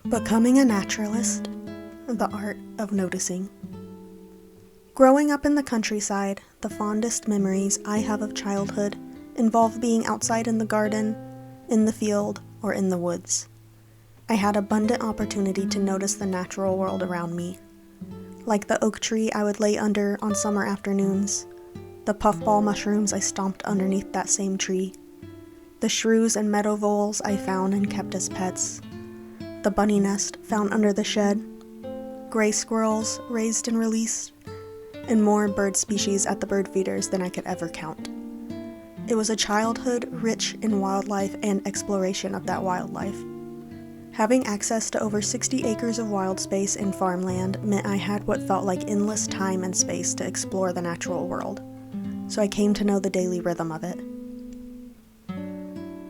Becoming a naturalist, the art of noticing. Growing up in the countryside, the fondest memories I have of childhood involve being outside in the garden, in the field, or in the woods. I had abundant opportunity to notice the natural world around me. Like the oak tree I would lay under on summer afternoons, the puffball mushrooms I stomped underneath that same tree, the shrews and meadow voles I found and kept as pets, the bunny nest found under the shed, gray squirrels raised and released, and more bird species at the bird feeders than I could ever count. It was a childhood rich in wildlife and exploration of that wildlife. Having access to over 60 acres of wild space in farmland meant I had what felt like endless time and space to explore the natural world, so I came to know the daily rhythm of it.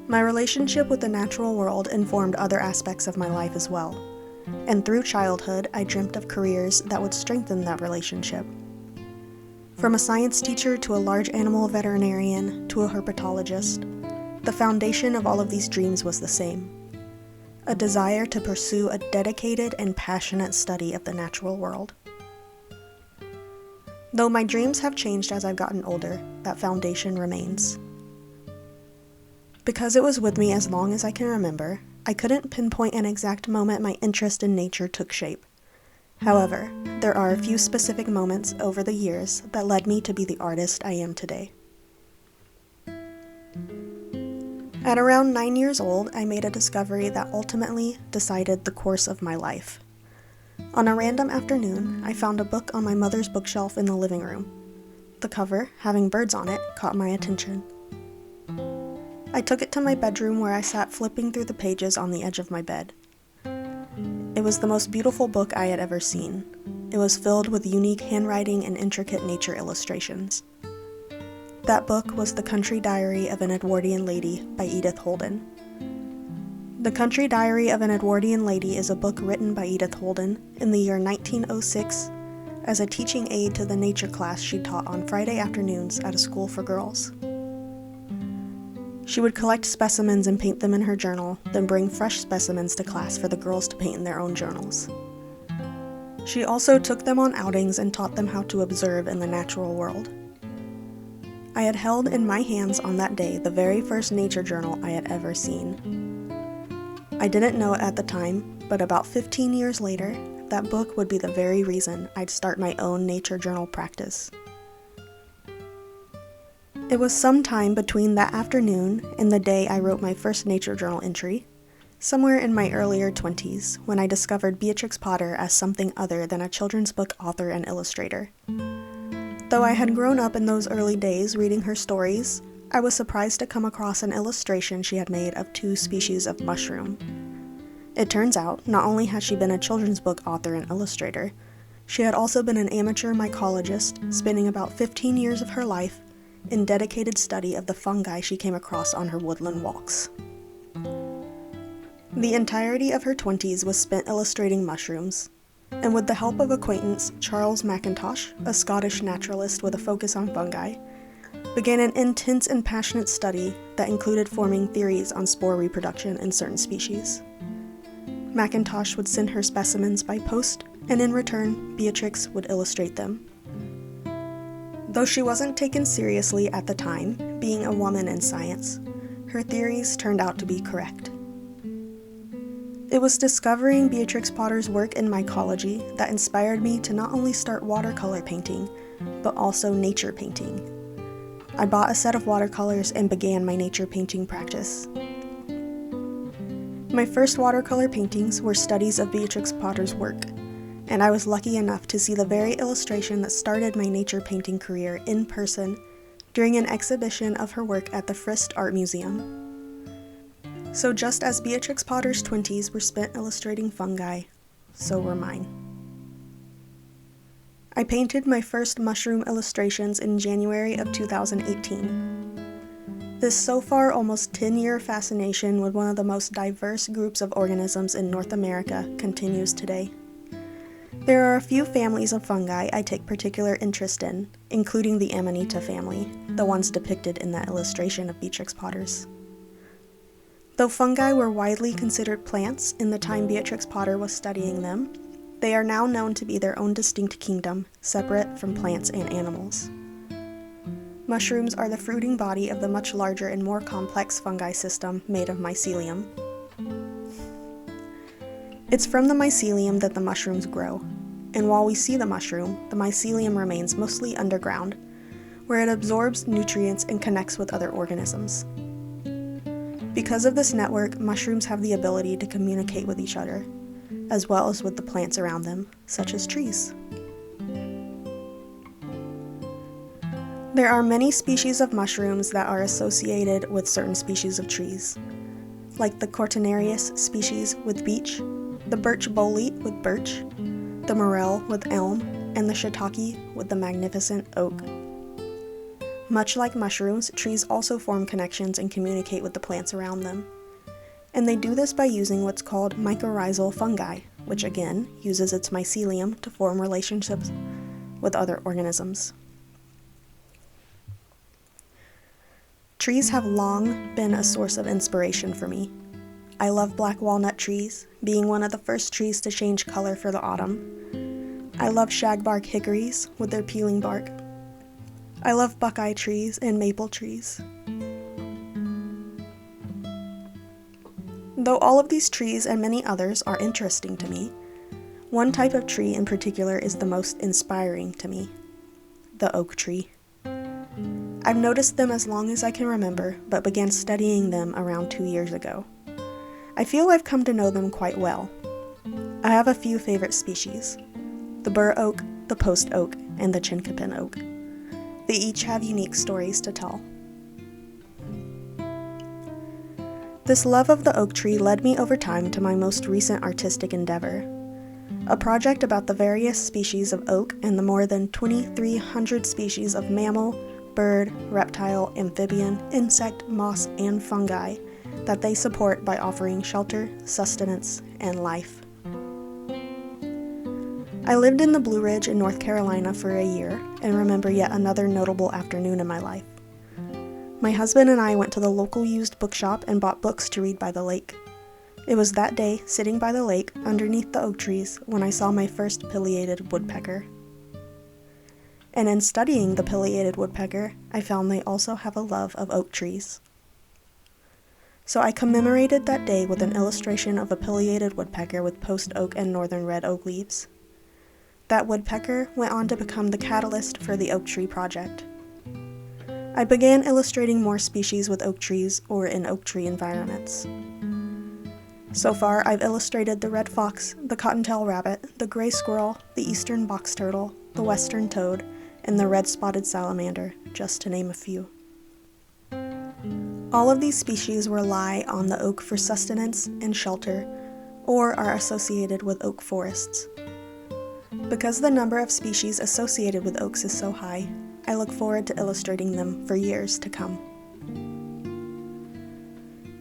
My relationship with the natural world informed other aspects of my life as well, and through childhood I dreamt of careers that would strengthen that relationship. From a science teacher to a large animal veterinarian to a herpetologist, the foundation of all of these dreams was the same: a desire to pursue a dedicated and passionate study of the natural world. Though my dreams have changed as I've gotten older, that foundation remains. Because it was with me as long as I can remember, I couldn't pinpoint an exact moment my interest in nature took shape. However, there are a few specific moments over the years that led me to be the artist I am today. At around 9 years old, I made a discovery that ultimately decided the course of my life. On a random afternoon, I found a book on my mother's bookshelf in the living room. The cover, having birds on it, caught my attention. I took it to my bedroom where I sat flipping through the pages on the edge of my bed. It was the most beautiful book I had ever seen. It was filled with unique handwriting and intricate nature illustrations. That book was The Country Diary of an Edwardian Lady by Edith Holden. The Country Diary of an Edwardian Lady is a book written by Edith Holden in the year 1906 as a teaching aid to the nature class she taught on Friday afternoons at a school for girls. She would collect specimens and paint them in her journal, then bring fresh specimens to class for the girls to paint in their own journals. She also took them on outings and taught them how to observe in the natural world. I had held in my hands on that day the very first nature journal I had ever seen. I didn't know it at the time, but about 15 years later, that book would be the very reason I'd start my own nature journal practice. It was sometime between that afternoon and the day I wrote my first nature journal entry, somewhere in my earlier 20s, when I discovered Beatrix Potter as something other than a children's book author and illustrator. Though I had grown up in those early days reading her stories, I was surprised to come across an illustration she had made of 2 species of mushroom. It turns out, not only had she been a children's book author and illustrator, she had also been an amateur mycologist, spending about 15 years of her life in dedicated study of the fungi she came across on her woodland walks. The entirety of her 20s was spent illustrating mushrooms, and with the help of acquaintance Charles Mackintosh, a Scottish naturalist with a focus on fungi, began an intense and passionate study that included forming theories on spore reproduction in certain species. Mackintosh would send her specimens by post, and in return, Beatrix would illustrate them. Though she wasn't taken seriously at the time, being a woman in science, her theories turned out to be correct. It was discovering Beatrix Potter's work in mycology that inspired me to not only start watercolor painting, but also nature painting. I bought a set of watercolors and began my nature painting practice. My first watercolor paintings were studies of Beatrix Potter's work, and I was lucky enough to see the very illustration that started my nature painting career in person during an exhibition of her work at the Frist Art Museum. So just as Beatrix Potter's 20s were spent illustrating fungi, so were mine. I painted my first mushroom illustrations in January of 2018. This so far almost 10-year fascination with one of the most diverse groups of organisms in North America continues today. There are a few families of fungi I take particular interest in, including the Amanita family, the ones depicted in that illustration of Beatrix Potter's. Though fungi were widely considered plants in the time Beatrix Potter was studying them, they are now known to be their own distinct kingdom, separate from plants and animals. Mushrooms are the fruiting body of the much larger and more complex fungi system made of mycelium. It's from the mycelium that the mushrooms grow, and while we see the mushroom, the mycelium remains mostly underground, where it absorbs nutrients and connects with other organisms. Because of this network, mushrooms have the ability to communicate with each other, as well as with the plants around them, such as trees. There are many species of mushrooms that are associated with certain species of trees, like the Cortinarius species with beech, the birch bolete with birch, the morel with elm, and the shiitake with the magnificent oak. Much like mushrooms, trees also form connections and communicate with the plants around them. And they do this by using what's called mycorrhizal fungi, which again uses its mycelium to form relationships with other organisms. Trees have long been a source of inspiration for me. I love black walnut trees, being one of the first trees to change color for the autumn. I love shagbark hickories with their peeling bark. I love buckeye trees and maple trees. Though all of these trees and many others are interesting to me, one type of tree in particular is the most inspiring to me: the oak tree. I've noticed them as long as I can remember, but began studying them around 2 years ago. I feel I've come to know them quite well. I have a few favorite species: the bur oak, the post oak, and the chinkapin oak. They each have unique stories to tell. This love of the oak tree led me over time to my most recent artistic endeavor, a project about the various species of oak and the more than 2,300 species of mammal, bird, reptile, amphibian, insect, moss, and fungi that they support by offering shelter, sustenance, and life. I lived in the Blue Ridge in North Carolina for a year and remember yet another notable afternoon in my life. My husband and I went to the local used bookshop and bought books to read by the lake. It was that day, sitting by the lake underneath the oak trees, when I saw my first pileated woodpecker. And in studying the pileated woodpecker, I found they also have a love of oak trees. So I commemorated that day with an illustration of a pileated woodpecker with post oak and northern red oak leaves. That woodpecker went on to become the catalyst for the oak tree project. I began illustrating more species with oak trees or in oak tree environments. So far, I've illustrated the red fox, the cottontail rabbit, the gray squirrel, the eastern box turtle, the western toad, and the red-spotted salamander, just to name a few. All of these species rely on the oak for sustenance and shelter, or are associated with oak forests. Because the number of species associated with oaks is so high, I look forward to illustrating them for years to come.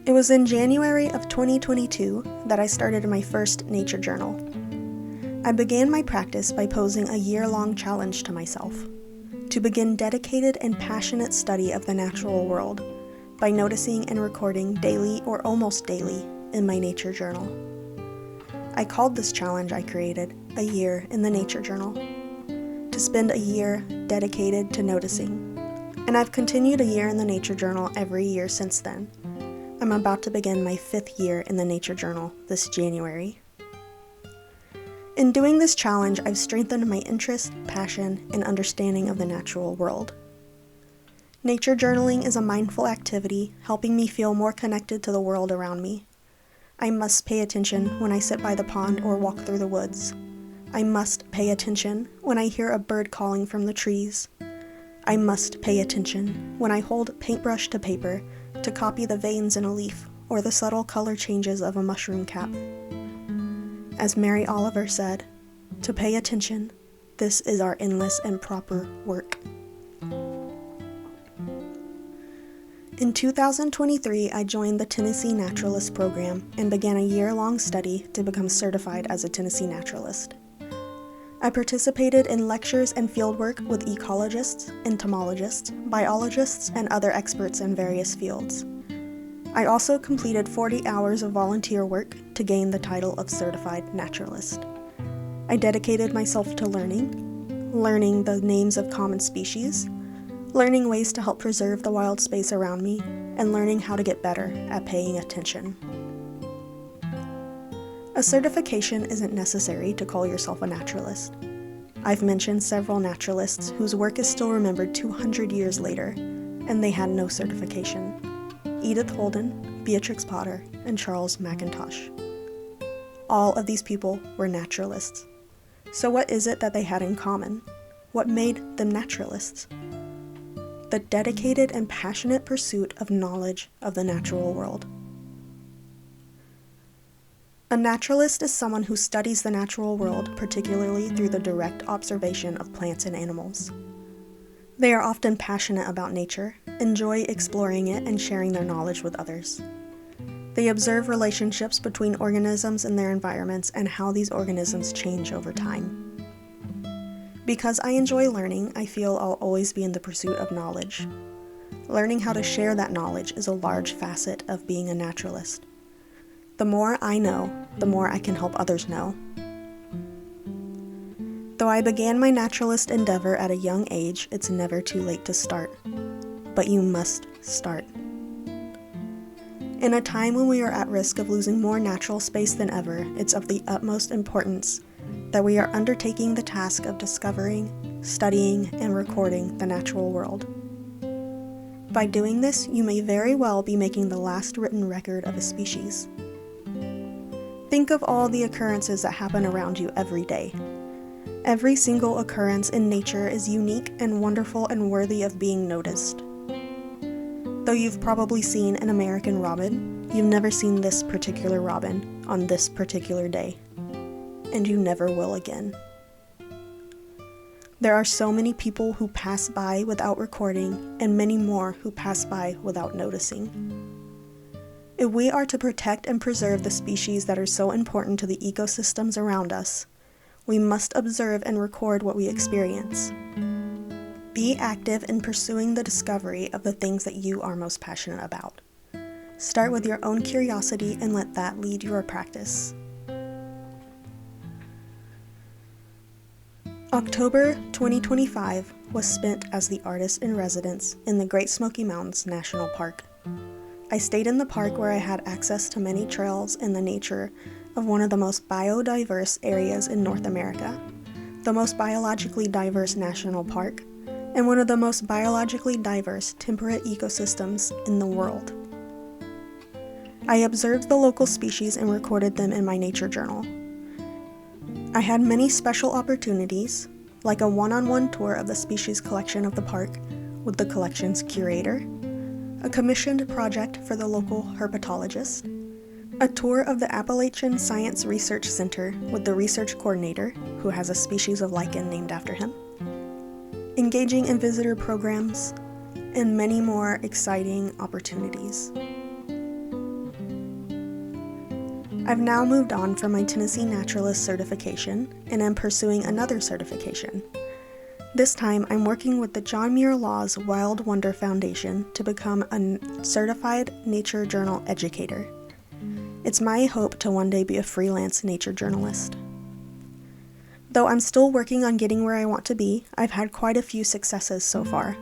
It was in January of 2022 that I started my first nature journal. I began my practice by posing a year-long challenge to myself, to begin dedicated and passionate study of the natural world by noticing and recording daily or almost daily in my nature journal. I called this challenge I created a year in the nature journal, to spend a year dedicated to noticing, and I've continued a year in the nature journal every year since then. I'm about to begin my 5th year in the nature journal this January. In doing this challenge, I've strengthened my interest, passion, and understanding of the natural world. Nature journaling is a mindful activity helping me feel more connected to the world around me. I must pay attention when I sit by the pond or walk through the woods. I must pay attention when I hear a bird calling from the trees. I must pay attention when I hold paintbrush to paper to copy the veins in a leaf or the subtle color changes of a mushroom cap. As Mary Oliver said, to pay attention, this is our endless and proper work. In 2023, I joined the Tennessee Naturalist program and began a year-long study to become certified as a Tennessee Naturalist. I participated in lectures and fieldwork with ecologists, entomologists, biologists, and other experts in various fields. I also completed 40 hours of volunteer work to gain the title of Certified Naturalist. I dedicated myself to learning the names of common species, learning ways to help preserve the wild space around me, and learning how to get better at paying attention. A certification isn't necessary to call yourself a naturalist. I've mentioned several naturalists whose work is still remembered 200 years later, and they had no certification. Edith Holden, Beatrix Potter, and Charles McIntosh. All of these people were naturalists. So what is it that they had in common? What made them naturalists? The dedicated and passionate pursuit of knowledge of the natural world. A naturalist is someone who studies the natural world, particularly through the direct observation of plants and animals. They are often passionate about nature, enjoy exploring it and sharing their knowledge with others. They observe relationships between organisms and their environments and how these organisms change over time. Because I enjoy learning, I feel I'll always be in the pursuit of knowledge. Learning how to share that knowledge is a large facet of being a naturalist. The more I know, the more I can help others know. Though I began my naturalist endeavor at a young age, it's never too late to start. But you must start. In a time when we are at risk of losing more natural space than ever, it's of the utmost importance that we are undertaking the task of discovering, studying, and recording the natural world. By doing this, you may very well be making the last written record of a species. Think of all the occurrences that happen around you every day. Every single occurrence in nature is unique and wonderful and worthy of being noticed. Though you've probably seen an American robin, you've never seen this particular robin on this particular day. And you never will again. There are so many people who pass by without recording, and many more who pass by without noticing. If we are to protect and preserve the species that are so important to the ecosystems around us, we must observe and record what we experience. Be active in pursuing the discovery of the things that you are most passionate about. Start with your own curiosity and let that lead your practice. October 2025 was spent as the artist in residence in the Great Smoky Mountains National Park. I stayed in the park where I had access to many trails and the nature of one of the most biodiverse areas in North America, the most biologically diverse national park, and one of the most biologically diverse temperate ecosystems in the world. I observed the local species and recorded them in my nature journal. I had many special opportunities, like a one-on-one tour of the species collection of the park with the collection's curator, a commissioned project for the local herpetologist, a tour of the Appalachian Science Research Center with the research coordinator, who has a species of lichen named after him, engaging in visitor programs, and many more exciting opportunities. I've now moved on from my Tennessee Naturalist certification and am pursuing another certification. This time, I'm working with the John Muir Law's Wild Wonder Foundation to become a certified nature journal educator. It's my hope to one day be a freelance nature journalist. Though I'm still working on getting where I want to be, I've had quite a few successes so far.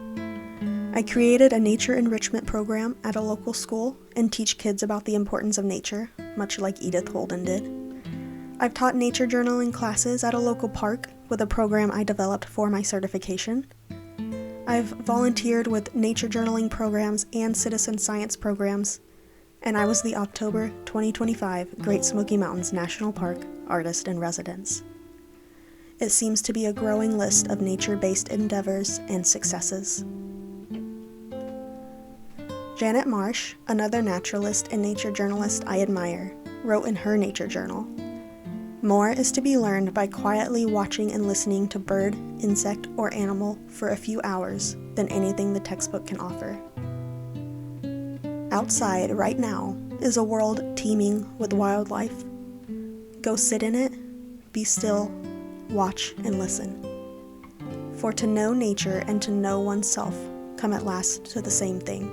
I created a nature enrichment program at a local school and teach kids about the importance of nature, much like Edith Holden did. I've taught nature journaling classes at a local park with a program I developed for my certification. I've volunteered with nature journaling programs and citizen science programs, and I was the October 2025 Great Smoky Mountains National Park Artist in Residence. It seems to be a growing list of nature-based endeavors and successes. Janet Marsh, another naturalist and nature journalist I admire, wrote in her nature journal, "More is to be learned by quietly watching and listening to bird, insect, or animal for a few hours than anything the textbook can offer." Outside, right now, is a world teeming with wildlife. Go sit in it, be still, watch and listen. For to know nature and to know oneself come at last to the same thing.